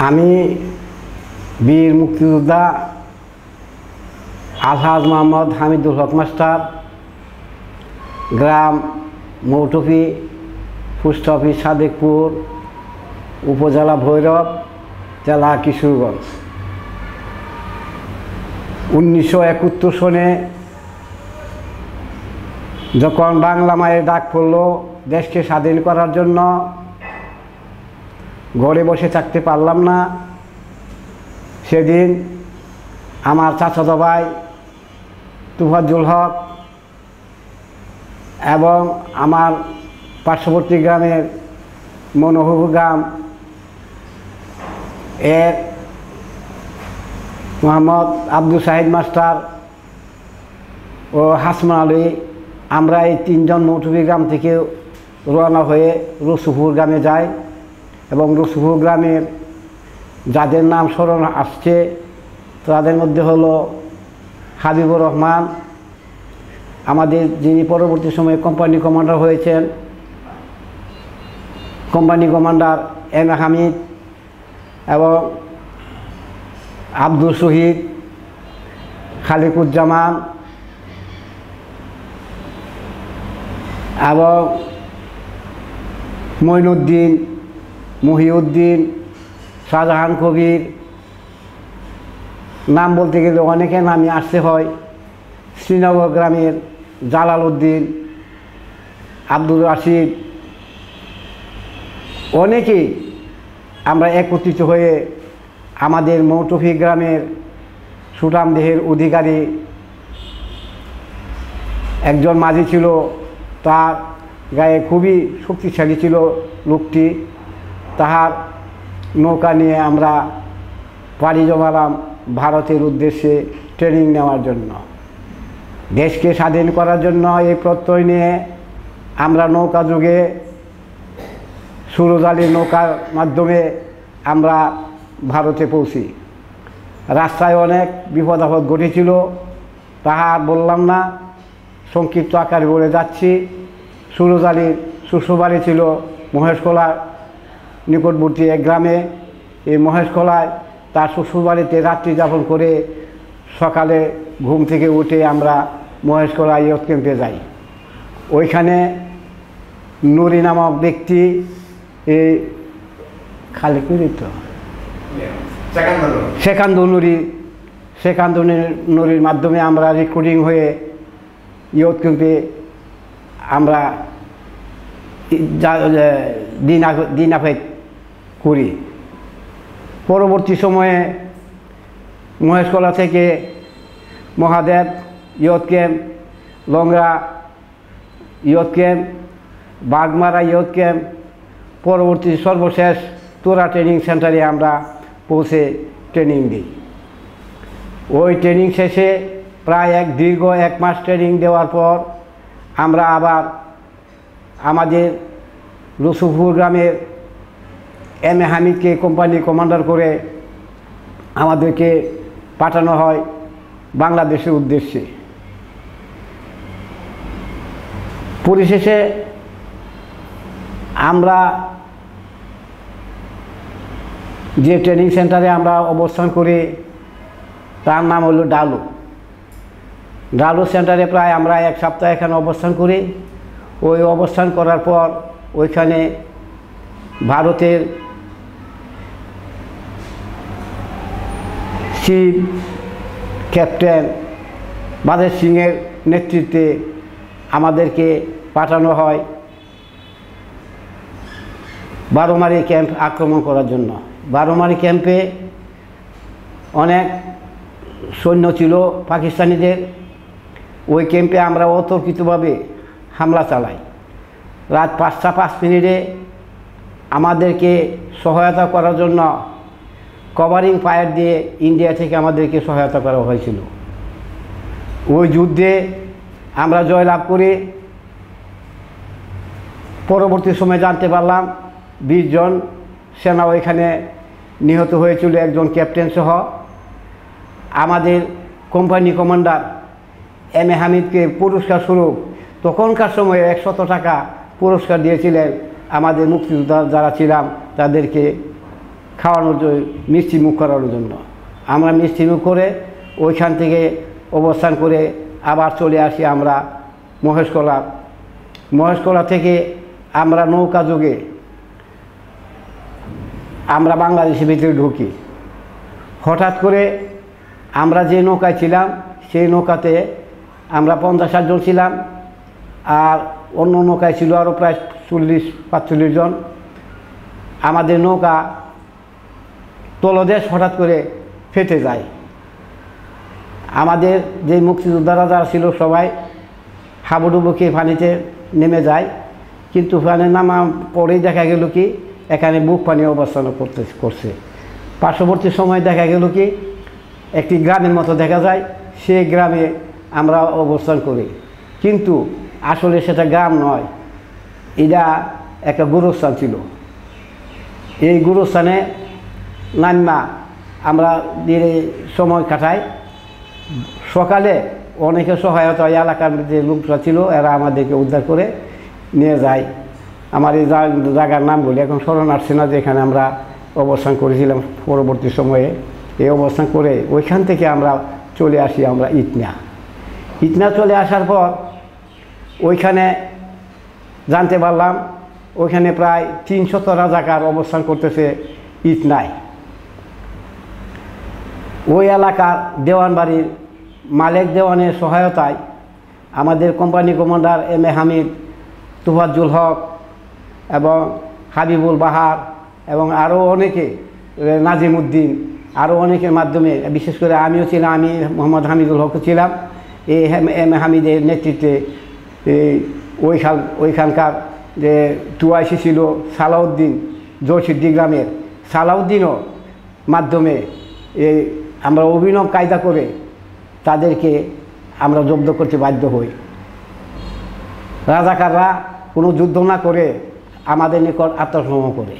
আমি বীর মুক্তিযোদ্ধা আলহাজ মোহাম্মদ হামিদুল হক মাস্টার, গ্রাম মৌটফি, পোস্ট অফিস সাদেকপুর, উপজেলা ভৈরব, জেলা কিশোরগঞ্জ। 1971 সনে যখন বাংলা মায়ের ডাক পড়ল দেশকে স্বাধীন করার জন্য, ঘরে বসে থাকতে পারলাম না। সেদিন আমার চাচাতো ভাই তুফাজ্জল হক এবং আমার পার্শ্ববর্তী গ্রামের মনোহর গ্রাম এর মোহাম্মদ আব্দুল শাহিদ মাস্টার ও হাসমান আলী, আমরা এই তিনজন মৌটুবি গ্রাম থেকে রওনা হয়ে রসুপুর গ্রামে যাই এবং রসুপুর গ্রামের যাদের নাম স্মরণ আসছে তাদের মধ্যে হলো হাবিবুর রহমান, আমাদের যিনি পরবর্তী সময়ে কোম্পানি কমান্ডার হয়েছেন, company commander M A Hamid এবং আব্দুল শহীদ, খালিকুজ্জামান এবং মঈনুদ্দিন, মহিউদ্দিন, শাহজাহান কবির, নাম বলতে গেলে অনেকে নামই আসতে হয়। শ্রীনগর গ্রামের জালাল উদ্দিন, আব্দুল রাশিদ, অনেকেই আমরা একত্রিত হয়ে আমাদের মৌটফি গ্রামের সুঠামদেহের অধিকারী একজন মাঝি ছিল, তার গায়ে খুবই শক্তিশালী ছিল লোকটি। তাহার নৌকা নিয়ে আমরা পাড়ি জমালাম ভারতের উদ্দেশ্যে ট্রেনিং নেওয়ার জন্য। দেশকে স্বাধীন করার জন্য এই প্রত্যয় নিয়ে আমরা নৌকা যুগে সুরজ আলীর নৌকার মাধ্যমে আমরা ভারতে পৌঁছি। রাস্তায় অনেক বিপদ আপদ ঘটেছিল, তাহা বললাম না, সংক্ষিপ্ত আকারে বলে যাচ্ছি। সুরজ আলীর শ্বশুরবাড়ি ছিল মহেশখোলার নিকটবর্তী এক গ্রামে। এই মহেশখোলায় তার শ্বশুরবাড়িতে রাত্রি যাপন করে সকালে ঘুম থেকে উঠে আমরা মহেশখোলা ইয়ুথ ক্যাম্পে যাই। ওইখানে নুরি নামক ব্যক্তি, এই খালিকুরি তো সেকান্দ নুরির মাধ্যমে আমরা রিক্রুটিং হয়ে ইয়ুথ ক্যাম্পে আমরা দিন আফেদ করি। পরবর্তী সময়ে মহেশখোলা থেকে মহাদেব ইয়ুথ ক্যাম্প, লংরা youth camp, Bagmara youth camp, পরবর্তী সর্বশেষ তোরা ট্রেনিং সেন্টারে আমরা পৌঁছে ট্রেনিং দিই। ওই ট্রেনিং শেষে প্রায় দীর্ঘ 1 মাস ট্রেনিং দেওয়ার পর আমরা আবার আমাদের রসুপুর গ্রামের এম এ হামিদকে কোম্পানি কমান্ডার করে আমাদেরকে পাঠানো হয় বাংলাদেশের উদ্দেশ্যে। পরিশেষে আমরা যে ট্রেনিং সেন্টারে আমরা অবস্থান করি তার নাম হলো ডালু সেন্টারে প্রায় আমরা 1 সপ্তাহ এখানে অবস্থান করি। ওই অবস্থান করার পর ওইখানে ভারতের চিফ ক্যাপ্টেন বাদের সিংয়ের নেতৃত্বে আমাদেরকে পাঠানো হয় বারোমারি ক্যাম্প আক্রমণ করার জন্য। বারোমারি ক্যাম্পে অনেক সৈন্য ছিল পাকিস্তানিদের। ওই ক্যাম্পে আমরা অতর্কিতভাবে হামলা চালাই। রাত 5টা 5 মিনিটে আমাদেরকে সহায়তা করার জন্য কভারিং ফায়ার দিয়ে ইন্ডিয়া থেকে আমাদেরকে সহায়তা করা হয়েছিল। ওই যুদ্ধে আমরা জয়লাভ করি। পরবর্তী সময়ে জানতে পারলাম 20 জন সেনা ওইখানে নিহত হয়েছিল, একজন ক্যাপ্টেন সহ। আমাদের কোম্পানি কমান্ডার এম এ হামিদকে পুরস্কার স্বরূপ তখনকার সময়ে 100 টাকা পুরস্কার দিয়েছিলেন। আমাদের মুক্তিযোদ্ধা যারা ছিলাম তাদেরকে খাওয়ানোর জন্য, মিষ্টি মুখ করানোর জন্য। আমরা মিষ্টি মুখ করে ওইখান থেকে অবস্থান করে আবার চলে আসি আমরা মহেশকলা থেকে আমরা নৌকা যোগে আমরা বাংলাদেশের ভিতরে ঢুকি। হঠাৎ করে আমরা যে নৌকায় ছিলাম সেই নৌকাতে আমরা 50-60 জন ছিলাম, আর অন্য নৌকায় ছিল আরও প্রায় 40-45 জন। আমাদের নৌকা তলদেশ হঠাৎ করে ফেটে যায়। আমাদের যে মুক্তিযোদ্ধারা যারা ছিল সবাই হাবুডুবুকে পানিতে নেমে যায়, কিন্তু পানি নামা পরেই দেখা গেল কি এখানে বুক পানি অবস্থান করছে। পার্শ্ববর্তী সময় দেখা গেল কি একটি গ্রামের মতো দেখা যায়, সেই গ্রামে আমরা অবস্থান করি, কিন্তু আসলে সেটা গ্রাম নয়, এটা একটা গুরুস্থান ছিল। এই গুরুস্থানে নামা আমরা ধীরে সময় কাটাই। সকালে অনেকে সহায়তা এলাকার যে লোকরা ছিল এরা আমাদেরকে উদ্ধার করে নিয়ে যায়। আমার এই জায়গার নামগুলি এখন স্মরণ আসছে না, যেখানে আমরা অবস্থান করেছিলাম পরবর্তী সময়ে। এই অবস্থান করে ওইখান থেকে আমরা চলে আসি আমরা ইটনা চলে আসার পর ওইখানে জানতে পারলাম ওইখানে প্রায় 300 রাজাকার অবস্থান করতেছে ইটনায়। ওই এলাকার দেওয়ানবাড়ির মালিক দেওয়ানের সহায়তায় আমাদের company commander M A Hamid, Tufazzul হক এবং হাবিবুল বাহার এবং আরও অনেকে, নাজিম উদ্দিন, আরও অনেকের মাধ্যমে, বিশেষ করে আমিও ছিলাম, আমি মোহাম্মদ হামিদুল হক ছিলাম। এই এম এ হামিদের নেতৃত্বে ওইখানকার যে টুআইসি ছিল সালাউদ্দিন, জয়সিদ্ধি গ্রামের সালাউদ্দিনও মাধ্যমে আমরা অভিনব কায়দা করে তাদেরকে আমরা জব্দ করতে বাধ্য হই। রাজাকাররা কোনো যুদ্ধ না করে আমাদের নিকট আত্মসমর্পণ করে।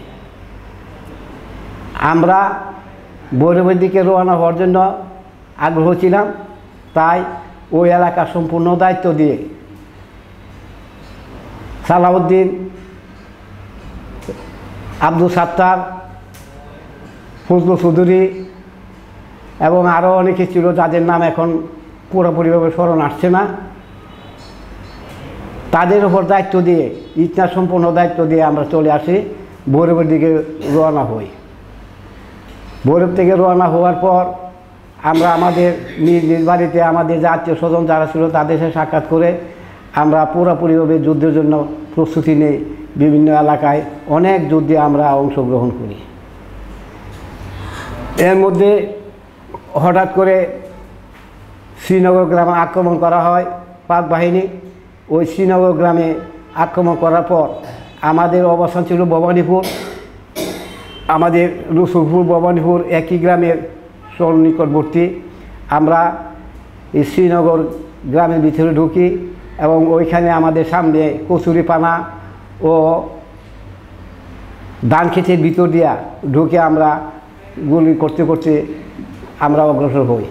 আমরা ভৈরবের দিকে রওনা হওয়ার জন্য আগ্রহ ছিলাম, তাই ওই এলাকার সম্পূর্ণ দায়িত্ব দিয়ে সালাউদ্দিন, আব্দুল সাত্তার, ফজলুল চৌধুরী এবং আরও অনেকে ছিল যাদের নাম এখন পুরোপুরিভাবে স্মরণ আসছে না, তাদের উপর দায়িত্ব দিয়ে, ইটনার সম্পূর্ণ দায়িত্ব দিয়ে আমরা চলে আসি, ভৈরবের দিকে রওনা হই। ভৈরব থেকে রওনা হওয়ার পর আমরা আমাদের নিজ নিজ বাড়িতে আমাদের যে আত্মীয় স্বজন যারা ছিল তাদের সাথে সাক্ষাৎ করে আমরা পুরোপুরিভাবে যুদ্ধের জন্য প্রস্তুতি নেই। বিভিন্ন এলাকায় অনেক যুদ্ধে আমরা অংশগ্রহণ করি। এর মধ্যে হঠাৎ করে শ্রীনগর গ্রামে আক্রমণ করা হয় পাক বাহিনী। ওই শ্রীনগর গ্রামে আক্রমণ করার পর আমাদের অবস্থান ছিল ভবানীপুর। আমাদের রসুলপুর ভবানীপুর একই গ্রামের নিকটবর্তী। আমরা এই শ্রীনগর গ্রামের ভিতরে ঢুকি এবং ওইখানে আমাদের সামনে কচুরিপানা ও ধান ক্ষেতের ভিতর দিয়া ঢুকে আমরা গুলি করতে করতে আমরা অগ্রসর হই।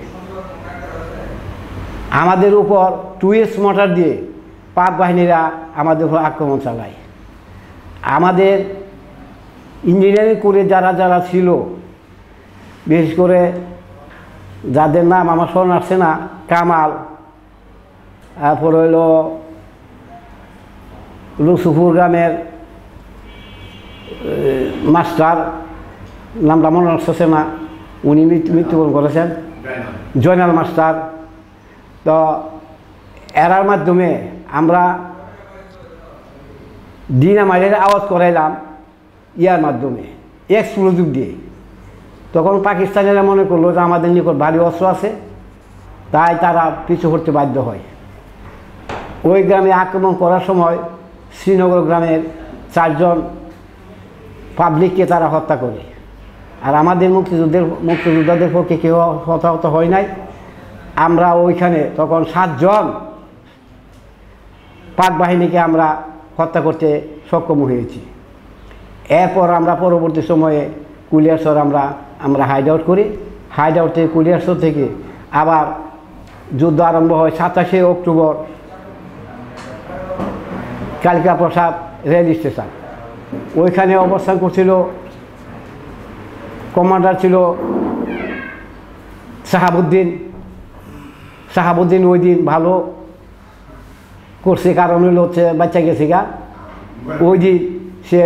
আমাদের উপর 2S মোটর দিয়ে পাক বাহিনীরা আমাদের উপর আক্রমণ চালায়। আমাদের ইঞ্জিনিয়ারিং করে যারা যারা ছিল, বিশেষ করে যাদের নাম আমার স্মরণ আসছে না, কামাল, তারপর হইল রসুপুর গ্রামের মাস্টার, নামটা মনে আসছে না, উনি মৃত্যুবরণ করেছেন, জয়নাল মাস্টার। তো এরার মাধ্যমে আমরা ডিনামাইটের আওয়াজ করাইলাম ইয়ার মাধ্যমে, এক্সপ্লোজিভ দিয়ে। তখন পাকিস্তানিরা মনে করলো যে আমাদের নিকট ভারী অস্ত্র আছে, তাই তারা পিছু হটতে বাধ্য হয়। ওই গ্রামে আক্রমণ করার সময় শ্রীনগর গ্রামের 4 জন পাবলিককে তারা হত্যা করে। আর আমাদের মুক্তিযোদ্ধাদের পক্ষে কেউ হতাহত হয় নাই। আমরা ওইখানে তখন 7 জন পাক বাহিনীকে আমরা হত্যা করতে সক্ষম হয়েছি। এরপর আমরা পরবর্তী সময়ে কুলিয়ারচর আমরা হাইড আউট করি। হাইড আউট থেকে কুলিয়ারচর থেকে আবার যুদ্ধ আরম্ভ হয় 27 অক্টোবর কালিকা প্রসাদ রেল স্টেশন। ওইখানে অবস্থান করছিল কমান্ডার ছিল সাহাবুদ্দিন ওই দিন ভালো করছে, কারণ হচ্ছে বাচ্চা গেছে গা। ওই দিন সে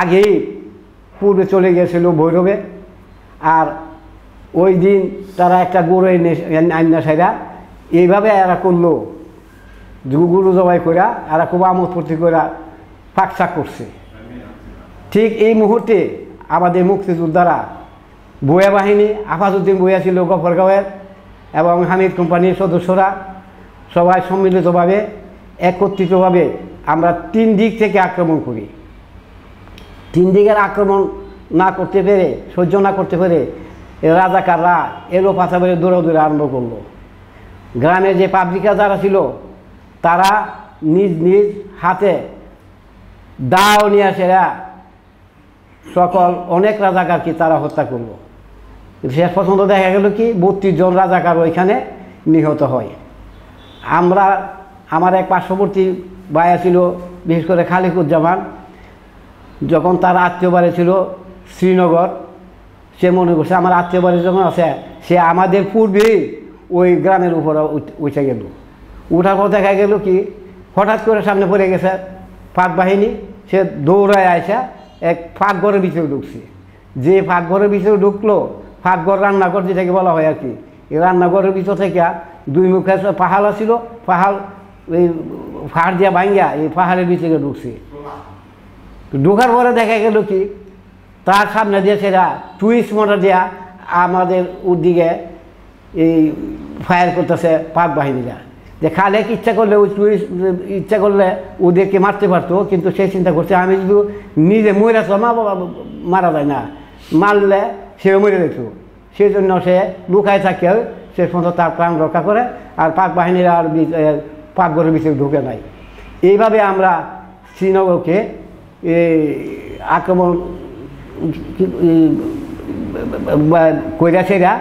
আগেই পূর্বে চলে গিয়েছিল ভৈরবে, আর ওই দিন তারা একটা গরু আইনা সাইরা এইভাবে এরা করলো, গরু জবাই করা এরা খুব আমোদ ফুর্তি করা ফাঁকশাক করছে। ঠিক এই মুহূর্তে আমাদের মুক্তিযোদ্ধারা বইয়া বাহিনী, আফাজউদ্দিন বইয়া ছিল গফরগাঁওয়ের, এবং হামিদ কোম্পানির সদস্যরা সবাই সম্মিলিতভাবে একত্রিতভাবে আমরা 3 দিক থেকে আক্রমণ করি। 3 দিকের আক্রমণ না করতে পেরে, সহ্য না করতে পেরে রাজাকাররা এলো পাশাপাশি দৌড়াদৌড়ি আরম্ভ করলো। গ্রামের যে পাবলিকরা যারা ছিল তারা নিজ নিজ হাতে দাও নিয়ে আসেরা সকল অনেক রাজাকারকে তারা হত্যা করলো। শেষ পর্যন্ত দেখা গেল কি 32 জন রাজাকার ওইখানে নিহত হয়। আমার এক পার্শ্ববর্তী ভাইয়া ছিল, বিশেষ করে খালিকুজ্জামান, যখন তার আত্মীয় বাড়ি ছিল শ্রীনগর, সে মনে করছে আমার আত্মীয় বাড়ি যখন আছে সে আমাদের পূর্বেই ওই গ্রামের উপরে উঠে গেল। উঠার পর দেখা গেল কি হঠাৎ করে সামনে পড়ে গেছে পাক বাহিনী, সে দৌড়ায় আসা এক ফাঁকঘরের ভিতরে ঢুকছে। যে ফাঁকঘরের ভিতরে ঢুকলো, ফাঁকঘর রান্নাঘর যেটাকে বলা হয় আর কি, এই রান্নাঘরের ভিতর থেকে 2 মুখে পাহাড় ছিল, পাহাড় এই ফাড় দিয়া ভাঙ্গিয়া এই পাহাড়ের ভিতরে ঢুকছে। ঢোকার পরে দেখা গেল কি তার সামনে দিয়ে সেটা টুইস্ট মোটর দিয়া আমাদের ওদিকে এই ফায়ার করতেছে পাক বাহিনীরা। যে খালেক ইচ্ছা করলে ওই টুরিস্ট ইচ্ছা করলে ওদেরকে মারতে পারতো, কিন্তু সে চিন্তা করছে আমি যদি নিজে মরে মারা যায় না, মারলে সেও মরে যেত। সেই জন্য সে লুকায় থাকেও শেষ পর্যন্ত তার প্রাণ রক্ষা করে, আর পাক বাহিনীরা আর পাকঘরের ভিতরে ঢুকে নাই। এইভাবে আমরা শ্রীনগরকে আক্রমণ কইরা সেরা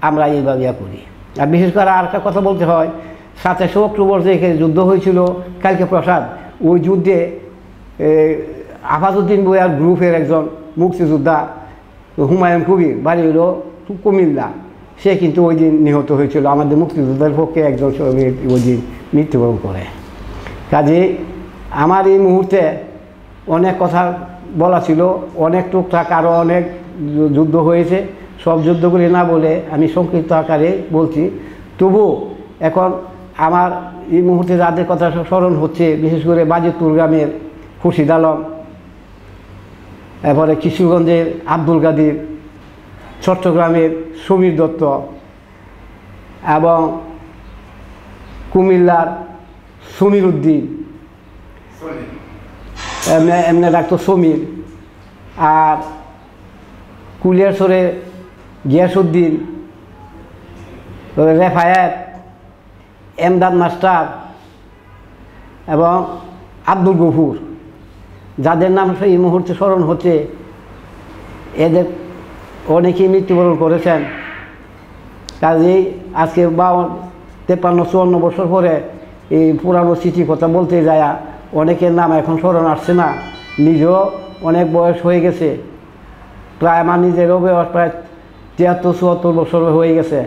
আমরা এইভাবে করি। আর বিশেষ করে আর একটা কথা বলতে হয়, 27 অক্টোবর যে যুদ্ধ হয়েছিল কালকে প্রসাদ, ওই যুদ্ধে আফাজউদ্দিন বইয়ার গ্রুপের একজন মুক্তিযোদ্ধা হুমায়ুন কবির, বাড়ি হলো কুমিল্লা, সে কিন্তু ওই দিন নিহত হয়েছিল। আমাদের মুক্তিযোদ্ধার পক্ষে একজন শহীদ ওই দিন মৃত্যুবরণ করে। কাজে আমার এই মুহূর্তে অনেক কথা বলা ছিল, অনেক টুকটাক আরও অনেক যুদ্ধ হয়েছে, সব যুদ্ধগুলি না বলে আমি সংক্ষিপ্ত আকারে বলছি। তবু এখন আমার এই মুহূর্তে যাদের কথা স্মরণ হচ্ছে, বিশেষ করে বাজিতপুর গ্রামের খুরশিদ আলম, এরপরে কিশোরগঞ্জের আব্দুল কাদির, চট্টগ্রামের সমীর দত্ত, এবং কুমিল্লার সমীর উদ্দিন, এমনি ডাক্তার সমীর, আর কুলিয়ারসরে গিয়াসউদ্দিন, রেফায়েত, এমদাদ মাস্টার এবং আব্দুল গফুর, যাদের নাম এই মুহূর্তে স্মরণ হচ্ছে, এদের অনেকেই মৃত্যুবরণ করেছেন। কাজেই আজকে 53-54 বছর পরে এই পুরানো স্মৃতির কথা বলতে যায় অনেকের নাম এখন স্মরণ আসছে না। নিজেও অনেক বয়স হয়ে গেছে, প্রায় আমার নিজেরও বয়স প্রায় 73-74 বছর হয়ে গেছে।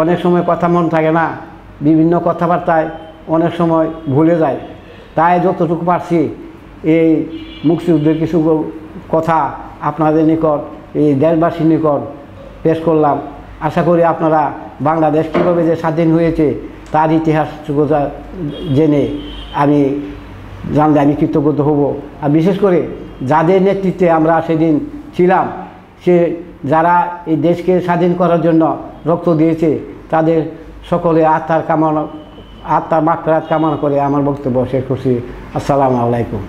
অনেক সময় কথা মন থাকে না, বিভিন্ন কথাবার্তায় অনেক সময় ভুলে যায়। তাই যতটুকু পারছি এই মুক্তিযুদ্ধের কিছু কথা আপনাদের নিকট, এই দেশবাসীর নিকট পেশ করলাম। আশা করি আপনারা বাংলাদেশ কীভাবে যে স্বাধীন হয়েছে তার ইতিহাস জেনে জানলে আমি কৃতজ্ঞ হব। আর বিশেষ করে যাদের নেতৃত্বে আমরা সেদিন ছিলাম, যারা এই দেশকে স্বাধীন করার জন্য রক্ত দিয়েছে, তাদের সকলে আত্মার মাগফিরাত কামনা করে আমার বক্তব্য শেষ করছি। আসসালামু আলাইকুম।